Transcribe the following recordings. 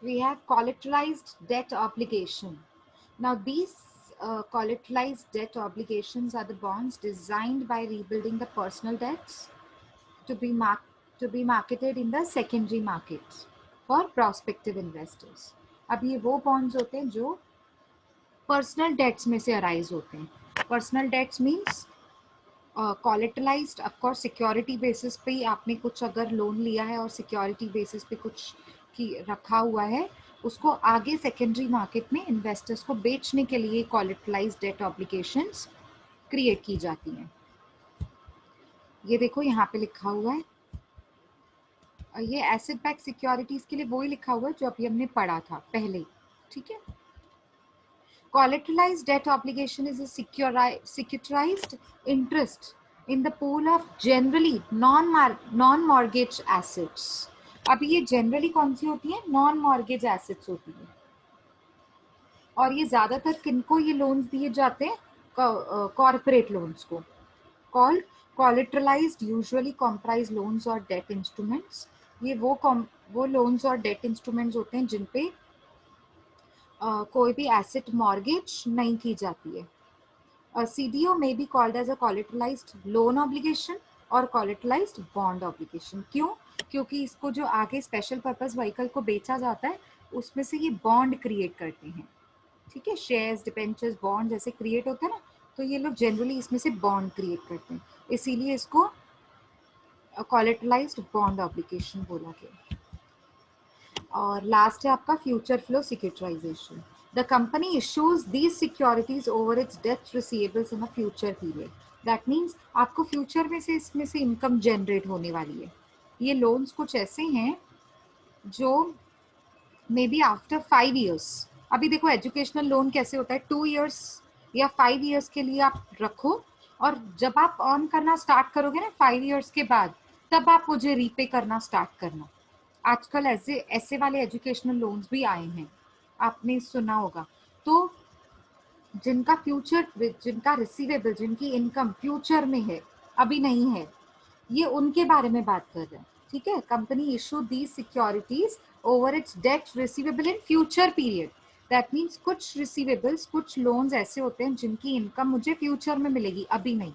we have collateralized debt obligation. Now these collateralized debt obligations are the bonds designed by rebuilding the personal debts to be marketed in the secondary markets for prospective investors. अब ये वो bonds होते हैं जो personal dates में से arise होते हैं. Personal debts means collateralized, of course security basis पे ही आपने कुछ अगर लोन लिया है और सिक्योरिटी बेसिस पे कुछ की रखा हुआ है, उसको आगे सेकेंडरी मार्केट में इन्वेस्टर्स को बेचने के लिए कॉलेटलाइज्ड डेट ऑब्लिगेशंस क्रिएट की जाती हैं. ये देखो यहाँ पे लिखा हुआ है, ये एसेट बैक सिक्योरिटीज के लिए वो ही लिखा हुआ है जो अभी हमने पढ़ा था पहले. ठीक है. Collateralized debt obligation is a securitized interest in the pool of generally non-mortgage assets. अब ये generally कौन सी होती है? Non-mortgage assets होती है. और ये ज्यादातर किनको ये loans दिए जाते हैं? Corporate loans को. Called collateralized usually comprise loans or debt instruments. ये वो loans और debt instruments होते हैं जिन पे कोई भी एसेट मॉर्गेज नहीं की जाती है. CDO may be called as a collateralized loan obligation और collateralized bond obligation. क्यों? क्योंकि इसको जो आगे स्पेशल पर्पस व्हीकल को बेचा जाता है उसमें से ये बॉन्ड क्रिएट करते हैं. ठीक है. शेयर्स, डिबेंचर्स, बॉन्ड जैसे क्रिएट होते हैं ना, तो ये लोग जनरली इसमें से बॉन्ड क्रिएट करते हैं, इसीलिए इसको collateralized bond obligation बोला गया. और लास्ट है आपका future flow securitization. The company issues these securities over its debt receivables in a future period. That means आपको फ्यूचर में से इसमें से इनकम जनरेट होने वाली है. ये लोन्स कुछ ऐसे हैं जो मे बी आफ्टर 5 years. अभी देखो एजुकेशनल लोन कैसे होता है, 2 years या 5 years के लिए आप रखो, और जब आप अर्न करना स्टार्ट करोगे ना 5 years के बाद, तब आप मुझे रीपे करना स्टार्ट करना. आजकल ऐसे वाले एजुकेशनल लोन्स भी आए हैं, आपने सुना होगा. तो जिनका फ्यूचर, जिनका रिसीवेबल, जिनकी इनकम फ्यूचर में है, अभी नहीं है, ये उनके बारे में बात कर रहे हैं. ठीक है. Company issue the securities over its debt receivable in future period. That means कुछ रिसीवेबल्स, कुछ लोन्स ऐसे होते हैं जिनकी इनकम मुझे फ्यूचर में मिलेगी, अभी नहीं.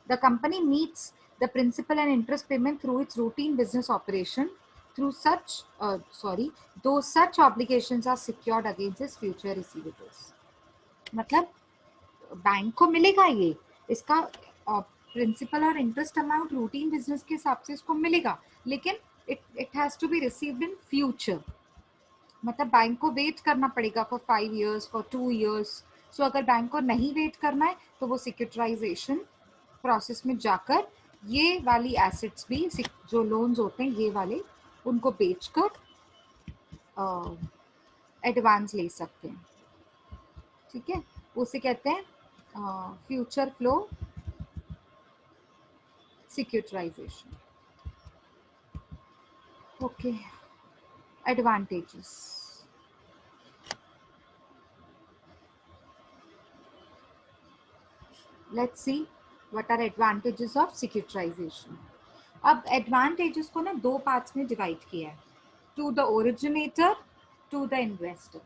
The company meets the principal and interest payment through its routine business operation through though such obligations are secured against its future receivables. मतलब बैंक को मिलेगा ये, इसका प्रिंसिपल और इंटरेस्ट अमाउंट रूटीन बिजनेस के हिसाब से इसको मिलेगा, लेकिन it has to be received in future. मतलब बैंक को वेट करना पड़ेगा for 5 years, for 2 years. So अगर बैंक को नहीं वेट करना है तो वो सिक्योरिटाइजेशन प्रोसेस में जाकर ये वाली एसेट्स भी, जो लोन्स होते हैं ये वाले, उनको बेचकर एडवांस ले सकते हैं. ठीक है. उसे कहते हैं future flow securitization. Okay. Advantages. Let's see what are advantages of securitization. अब एडवांटेजेस को ना 2 पार्ट्स में डिवाइड किया है. To the originator, to the investor.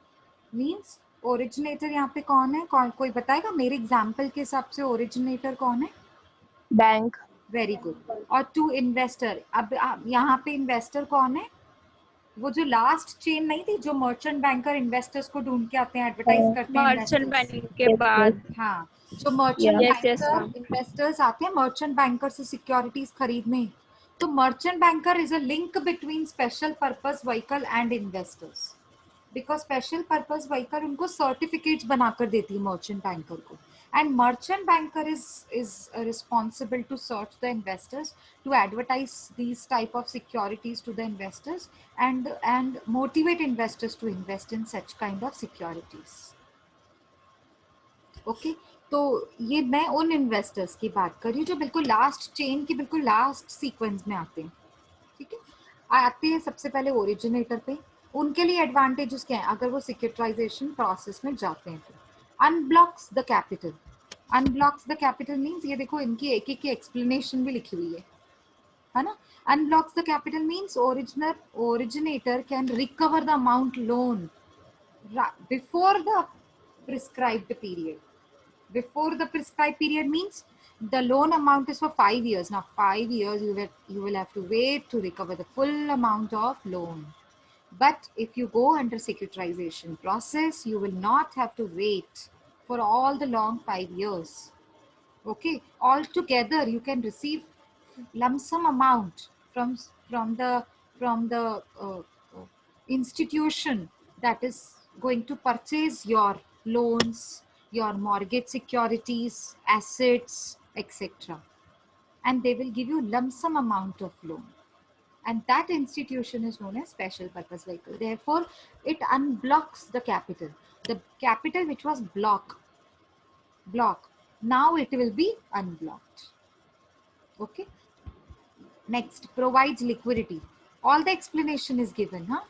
Means originator यहाँ पे कौन है, कोई बताएगा? मेरे एग्जाम्पल के हिसाब से ओरिजिनेटर कौन है? बैंक. Very good. और टू इन्वेस्टर, अब यहाँ पे इन्वेस्टर कौन है? वो जो लास्ट चेन नहीं थी, जो मर्चेंट बैंकर इन्वेस्टर्स को ढूंढ के आते हैं, एडवर्टाइज करते हैं मर्चेंट इन्वेस्टर्स. बैंक के बाद. हाँ, जो merchant Yes, yes, banker ma'am. Investors आते हैं मर्चेंट बैंकर से सिक्योरिटीज खरीदने, तो merchant banker is a link between special purpose vehicle and investors. Because special purpose vehicle उनको सर्टिफिकेट्स बनाकर देती है मर्चेंट बैंकर को, and merchant banker is responsible to search the investors, to advertise these type of securities to the investors, and motivate investors to invest in such kind of securities. Okay. तो ये मैं उन investors की बात कर रही हूँ जो बिल्कुल लास्ट चेन की बिल्कुल लास्ट सीक्वेंस में आते हैं. ठीक है. आते हैं सबसे पहले ओरिजिनेटर पे. उनके लिए एडवांटेजेस क्या है अगर वो सिक्योरिटाइजेशन प्रोसेस में जाते हैं? तो unblocks the capital. Unblocks the capital means ये देखो इनकी एक एक की एक्सप्लेनेशन भी लिखी हुई है. है ना. Unblocks the capital means originator can recover the amount loan before the prescribed period. Before the prescribed period means the loan amount is for 5 years. Now 5 years you will have to wait to recover the full amount of loan. But if you go under securitization process, you will not have to wait for all the long 5 years. Okay, altogether you can receive lump sum amount from the institution that is going to purchase your loans, your mortgage securities, assets, etc. And they will give you lump sum amount of loan. And that institution is known as special purpose vehicle. Therefore, it unblocks the capital. The capital which was block, now it will be unblocked. Okay. Next, provides liquidity. All the explanation is given. Huh?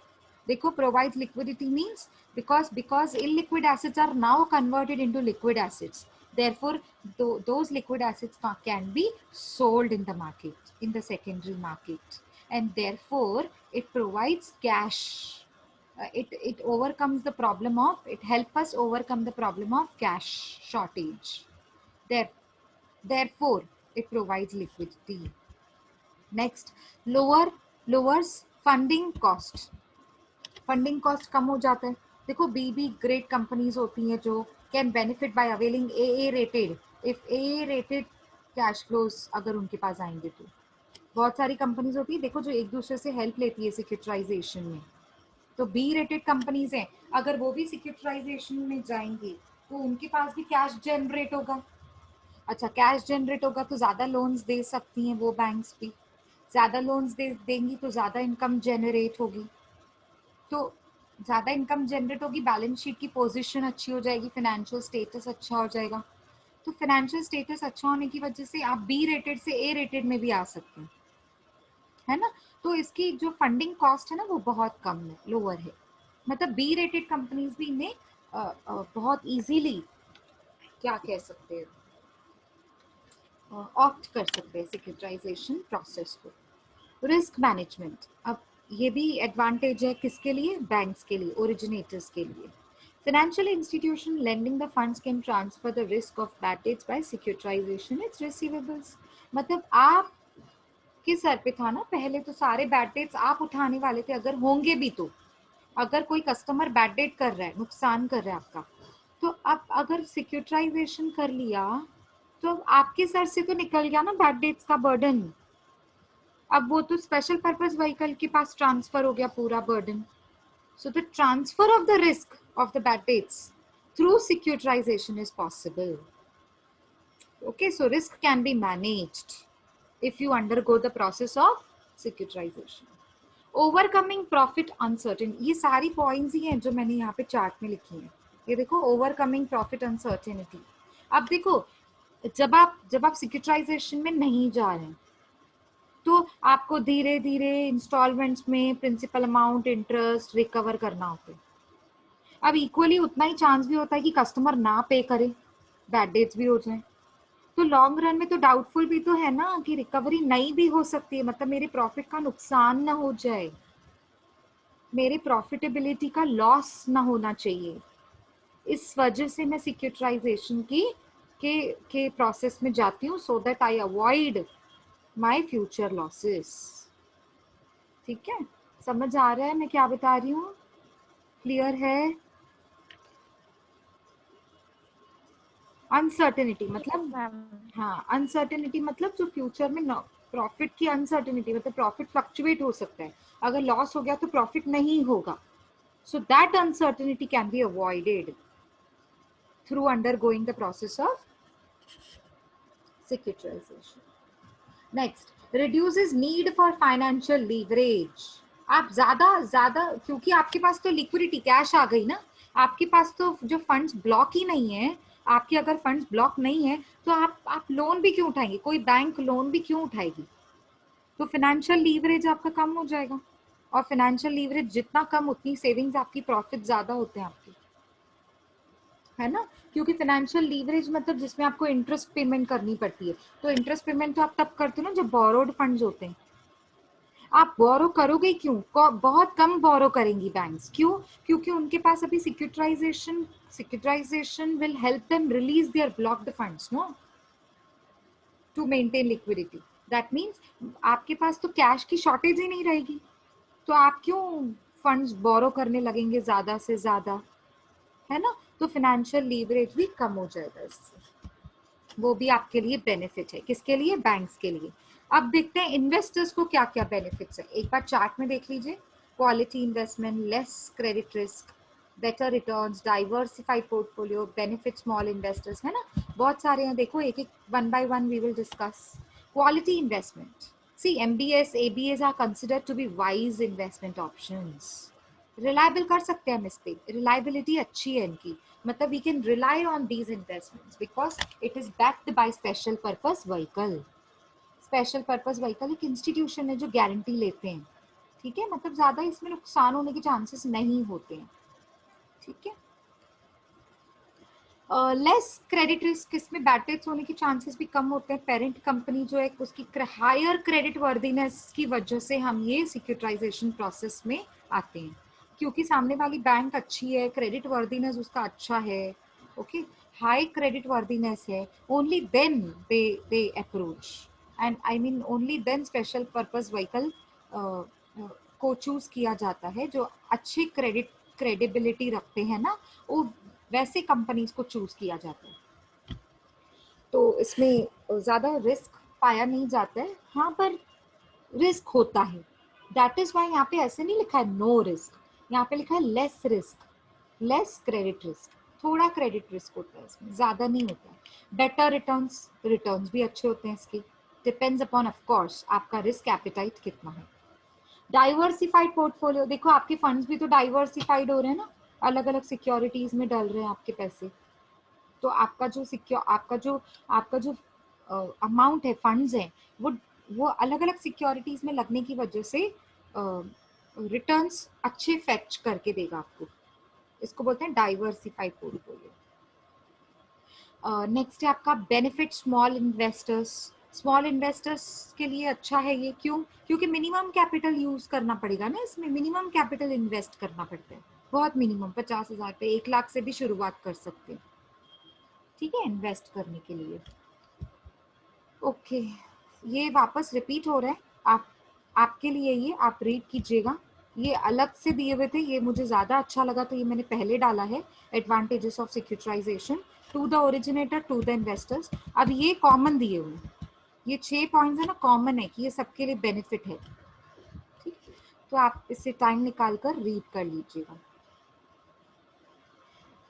Dekho, provides liquidity means because illiquid assets are now converted into liquid assets. Therefore, those liquid assets can be sold in the market, in the secondary market. And therefore, it provides cash. It overcomes the problem of, it helps us overcome the problem of cash shortage. Therefore, it provides liquidity. Next, lowers funding cost. Funding cost कम हो जाता है. देखो बीबी great companies होती हैं जो can benefit by availing AA rated. If AA rated cash flows अगर उनके पास आएंगे तो बहुत सारी कंपनीज होती है देखो जो एक दूसरे से हेल्प लेती है सिक्योरिटाइजेशन में. तो बी रेटेड कंपनीज हैं, अगर वो भी सिक्योरिटाइजेशन में जाएंगी तो उनके पास भी कैश जनरेट होगा. अच्छा, कैश जनरेट होगा तो ज्यादा लोन्स दे सकती हैं वो बैंक्स भी. ज्यादा लोन्स देंगी तो ज्यादा इनकम जनरेट होगी. तो ज्यादा इनकम जनरेट होगी, बैलेंस शीट की पोजीशन अच्छी हो जाएगी, फाइनेंशियल स्टेटस अच्छा हो जाएगा. तो फाइनेंशियल स्टेटस अच्छा होने की वजह से आप बी रेटेड से ए रेटेड में भी आ सकते हैं, है ना. तो इसकी जो फंडिंग कॉस्ट है ना वो बहुत कम है, लोअर है. मतलब बी रेटेड कंपनीज भी इन्हें बहुत इजीली क्या कह सकते हैं, ऑप्ट कर सकते हैं सिक्योरिटाइजेशन प्रोसेस को. रिस्क मैनेजमेंट, अब ये भी एडवांटेज है किसके लिए, बैंक्स के लिए, ओरिजिनेटर्स के लिए. Financial institution lending the funds can transfer the risk of bad debts by securitization its receivables. मतलब आप के सर पे था ना पहले, तो सारे बैड डेट्स आप उठाने वाले थे अगर होंगे भी. तो अगर कोई कस्टमर बैड डेट कर रहा है, नुकसान कर रहा है आपका, तो अब अगर सिक्योरिटाइजेशन कर लिया तो आपके सर से तो निकल गया ना बैड डेट्स का बर्डन. अब वो तो स्पेशल पर्पस व्हीकल के पास ट्रांसफर हो गया पूरा burden. So the transfer of the risk of the bad debts through securitization is possible. Okay, so risk can be managed if you undergo the process of securitization. Overcoming profit uncertainty, ये सारी points ही हैं जो मैंने यहाँ पे chart में लिखी हैं. ये देखो, overcoming profit uncertainty. अब देखो, जब आप सिक्योरिटाइजेशन में नहीं जा रहे हैं तो आपको धीरे धीरे इंस्टॉलमेंट्स में प्रिंसिपल अमाउंट, इंटरेस्ट रिकवर करना होता है. अब इक्वली उतना ही चांस भी होता है कि कस्टमर ना पे करे, बैड डेट्स भी हो जाए. तो लॉन्ग रन में तो डाउटफुल भी तो है ना कि रिकवरी नहीं भी हो सकती है. मतलब मेरे प्रॉफिट का नुकसान ना हो जाए, मेरे प्रॉफिटेबिलिटी का लॉस ना होना चाहिए. इस वजह से मैं सिक्योरिटाइजेशन के प्रोसेस में जाती हूँ, so that I avoid my future losses. ठीक है, समझ आ रहा है मैं क्या बता रही हूँ, क्लियर है. अनसर्टेनिटी मतलब, हाँ, अनसर्टेनिटी मतलब जो फ्यूचर में प्रॉफिट की अनसर्टेनिटी, मतलब प्रॉफिट फ्लक्चुएट हो सकता है, अगर लॉस हो गया तो प्रॉफिट नहीं होगा. So that uncertainty can be avoided through undergoing the process of securitization. Next, reduces need for financial leverage. आप ज्यादा क्योंकि आपके पास तो लिक्विडिटी कैश आ गई ना, आपके पास तो जो फंड्स ब्लॉक ही नहीं है, आपके अगर फंड्स ब्लॉक नहीं है तो आप लोन भी क्यों उठाएंगे, कोई बैंक लोन भी क्यों उठाएगी. तो फाइनेंशियल लीवरेज आपका कम हो जाएगा, और फाइनेंशियल लीवरेज जितना कम उतनी सेविंग्स आपकी, प्रॉफिट ज्यादा होते हैं आपके, है ना. क्योंकि फाइनेंशियल लीवरेज मतलब जिसमें आपको इंटरेस्ट पेमेंट करनी पड़ती है. तो इंटरेस्ट पेमेंट तो आप तब करते हो ना जब बोरोड फंड्स होते हैं. आप बोरो करोगे क्यों? बहुत कम बोरो करेंगी बैंक्स। क्यों? क्योंकि उनके पास अभी securitization will help them release their blocked funds, no, to maintain liquidity. That means आपके पास तो कैश की शॉर्टेज ही नहीं रहेगी, तो आप क्यों फंड्स बोरो करने लगेंगे ज्यादा से ज्यादा, है ना? तो फाइनेंशियल लीवरेज भी कम हो जाएगा इससे, वो भी आपके लिए बेनिफिट है। किसके लिए? बैंक्स के लिए। अब देखते हैं इन्वेस्टर्स को क्या क्या बेनिफिट्स है, एक बार चार्ट में देख लीजिए। Quality investment, less credit risk, better returns, diversified portfolio, benefit small investors, है ना? बहुत सारे हैं, देखो एक एक one by one we will discuss. Quality investment, see MBS ABS are considered to be wise investment options. Reliable कर सकते हैं हम इस पे, रिलायबिलिटी अच्छी है इनकी, मतलब we can rely on these investments because it is backed by special purpose vehicle. Special purpose vehicle एक इंस्टीट्यूशन है जो गारंटी लेते हैं, ठीक है? मतलब ज्यादा इसमें नुकसान होने के चांसेस नहीं होते हैं, ठीक है? लेस क्रेडिट रिस्क, इसमें बैड डेट्स होने के चांसेस भी कम होते हैं। पेरेंट कंपनी जो है उसकी हायर क्रेडिट वर्दीनेस की वजह से हम ये सिक्योरिटाइजेशन प्रोसेस में आते हैं, क्योंकि सामने वाली बैंक अच्छी है, क्रेडिट वर्दीनेस उसका अच्छा है, ओके, हाई क्रेडिट वर्दीनेस है, only then they approach, and I mean only then special purpose vehicle को चूज किया जाता है, जो अच्छी क्रेडिबिलिटी रखते हैं ना, वो वैसे कंपनीज को चूज किया जाता है। तो इसमें ज्यादा रिस्क पाया नहीं जाता है, हाँ पर रिस्क होता है। दैट इज वाई यहाँ पे ऐसे नहीं लिखा है नो रिस्क, यहाँ पे लिखा है less risk, less credit risk, थोड़ा क्रेडिट रिस्क होता है इसमें, ज्यादा नहीं होता है। बेटर रिटर्न्स, रिटर्न्स भी अच्छे होते हैं इसके, डिपेंड्स अपॉन ऑफ कोर्स आपका रिस्क एपिटाइट कितना है। डाइवर्सिफाइड पोर्टफोलियो, देखो आपके फंड्स भी तो डाइवर्सिफाइड हो रहे हैं ना, अलग अलग सिक्योरिटीज में डल रहे हैं आपके पैसे, तो आपका जो अमाउंट है, फंड्स है, वो अलग अलग सिक्योरिटीज में लगने की वजह से रिटर्न्स अच्छे फेच करके देगा आपको, इसको बोलते हैं डाइवर्सिफाइड पोर्टफोलियो। नेक्स्ट है आपका benefit small investors. Small investors के लिए अच्छा है ये, क्यों? क्योंकि मिनिमम कैपिटल यूज करना पड़ेगा ना, इसमें मिनिमम कैपिटल इन्वेस्ट करना पड़ता है, बहुत मिनिमम 50,000 पे, 1 लाख से भी शुरुआत कर सकते हैं, ठीक है, इन्वेस्ट करने के लिए। ओके, ये वापस रिपीट हो रहा है, आपके लिए ये आप रीड कीजिएगा, ये अलग से दिए हुए थे, ये मुझे ज्यादा अच्छा लगा तो ये मैंने पहले डाला है। Advantages of securitization to the originator to the investors, अब ये कॉमन दिए हुए हैं, ये 6 पॉइंट्स है ना, कॉमन है कि ये सबके लिए बेनिफिट है, ठीक, तो आप इससे टाइम निकाल कर रीड कर लीजिएगा।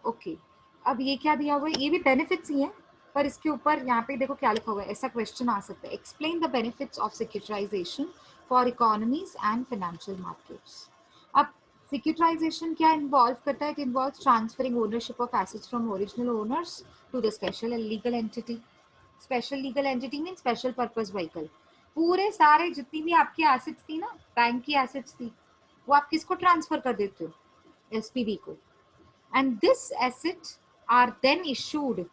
ओके, अब ये क्या दिया हुआ है, ये भी बेनिफिट्स ही है, पर इसके ऊपर यहाँ पे देखो क्या लिखा हुआ है, ऐसा क्वेश्चन आ सकता है, explain the benefits of securitization for economies and financial markets. अब सिक्योरिटाइजेशन क्या इन्वॉल्व करता है? It involves transferring ownership of assets from original owners to the special legal entity. Special legal entity mean special purpose vehicle. पूरे सारे जितनी भी आपकी assets थी ना, बैंक की एसेट्स थी, वो आप किसको ट्रांसफर कर देते हो? एसपीवी को। And this asset are then issued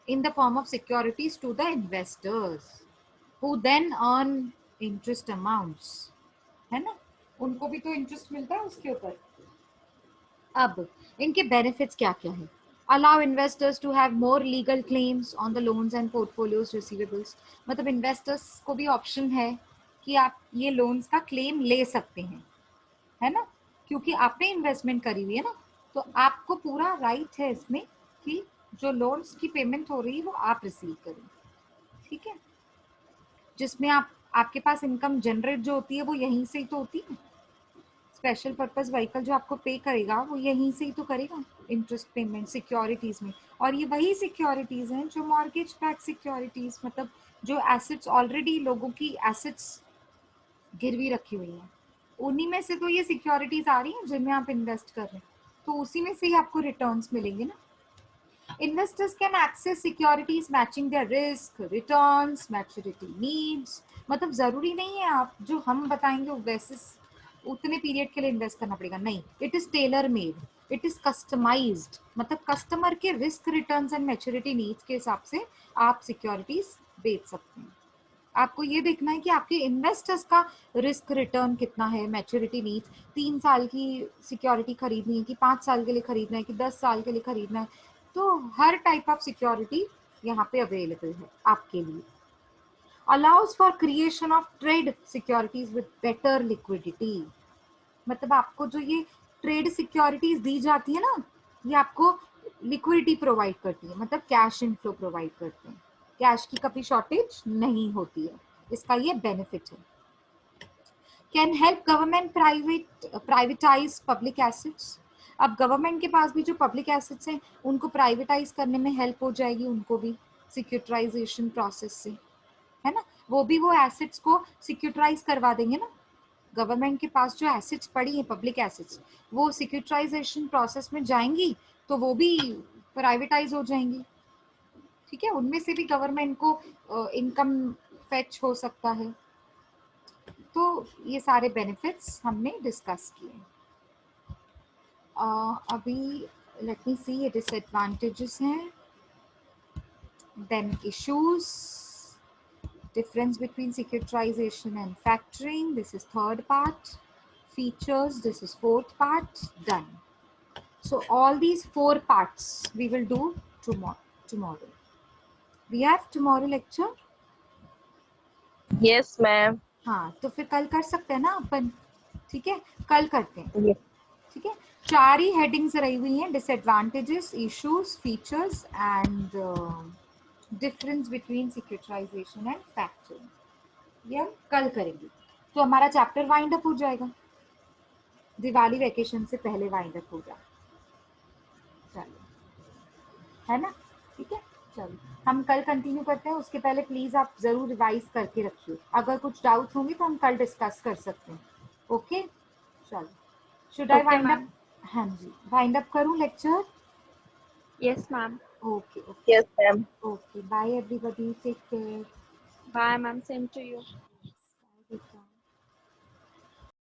in the form of securities to the investors who then earn interest amounts, है ना, उनको भी तो इंटरेस्ट मिलता है उसके ऊपर। अब इनके बेनिफिट्स क्या क्या है? Allow investors to have more legal claims on the loans and portfolios receivables, मतलब इन्वेस्टर्स को भी ऑप्शन है कि आप ये लोन्स का क्लेम ले सकते हैं, है ना, क्योंकि आपने इन्वेस्टमेंट करी हुई है ना, तो आपको पूरा राइट है इसमें कि जो लोन्स की पेमेंट हो रही है वो आप रिसीव करें, ठीक है, जिसमें आपके पास इनकम जनरेट जो होती है वो यहीं से ही तो होती है। स्पेशल पर्पस व्हीकल जो आपको पे करेगा वो यहीं से ही तो करेगा, इंटरेस्ट पेमेंट सिक्योरिटीज में, और ये वही सिक्योरिटीज हैं जो मॉर्गेज बैक सिक्योरिटीज, मतलब जो एसेट्स ऑलरेडी लोगों की एसेट्स गिरवी रखी हुई है, उन्हीं में से तो ये सिक्योरिटीज आ रही हैं जिनमें आप इन्वेस्ट कर रहे हैं, तो उसी में से ही आपको रिटर्न्स मिलेंगे ना। Investors can access securities matching their risk, returns, maturity needs, मतलब जरूरी नहीं है आप जो हम बताएंगे वैसे उतने पीरियड के लिए इन्वेस्ट करना पड़ेगा, नहीं, it is tailor made, it is customized, मतलब कस्टमर के risk, returns and maturity needs के हिसाब से आप सिक्योरिटीज बेच सकते हैं, आपको ये देखना है कि आपके इन्वेस्टर्स का रिस्क रिटर्न कितना है, मैच्योरिटी नीड्स, 3 साल की सिक्योरिटी खरीदनी है कि 5 साल के लिए खरीदना है कि 10 साल के लिए खरीदना है। तो हर टाइप ऑफ सिक्योरिटी यहाँ पे अवेलेबल है आपके लिए। Allows for creation of trade securities with better liquidity, मतलब आपको जो ये ट्रेड सिक्योरिटीज दी जाती है ना, ये आपको लिक्विडिटी प्रोवाइड करती है, मतलब कैश इनफ्लो प्रोवाइड करते हैं, कैश की कभी शॉर्टेज नहीं होती है, इसका ये बेनिफिट है। Can help government privatise public assets, अब गवर्नमेंट के पास भी जो पब्लिक एसेट्स हैं उनको प्राइवेटाइज करने में हेल्प हो जाएगी, उनको भी सिक्योरिटाइजेशन प्रोसेस से, है ना, वो भी वो एसेट्स को सिक्योरिटाइज करवा देंगे ना। गवर्नमेंट के पास जो एसेट्स पड़ी हैं पब्लिक एसेट्स, वो सिक्योरिटाइजेशन प्रोसेस में जाएंगी तो वो भी प्राइवेटाइज हो जाएंगी, ठीक है, उनमें से भी गवर्नमेंट को इनकम फेच हो सकता है। तो ये सारे बेनिफिट्स हमने डिस्कस किए। अभी लेट मी सी, ये डिसएडवांटेजेस हैं, then issues, difference between securitization and factoring, this is third part, features, this is fourth part, done. So all these 4 parts we will do tomorrow. We have tomorrow lecture? Yes, ma'am. हाँ, तो फिर कल कर सकते हैं ना अपन, ठीक है, कल करते हैं, Yes. ठीक है। 4 ही हेडिंग्स रही हुई हैं, disadvantages, issues, features and difference between securitization and factoring, ये हम कल करेंगे, तो हमारा चैप्टर वाइंड अप हो जाएगा, दिवाली वेकेशन से पहले वाइंड अप होगा, चलो, है ना, ठीक है, चलो हम कल कंटिन्यू करते हैं, उसके पहले प्लीज आप जरूर रिवाइज करके रखिए, अगर कुछ डाउट्स होंगे तो हम कल डिस्कस कर सकते हैं, ओके, चलो, should I Okay, wind up, ma'am. हाँ जी, वाइंड अप करूं lecture, Yes, ma'am. Okay okay Yes, ma'am. Okay, bye everybody, take care. Bye, ma'am. Same to you.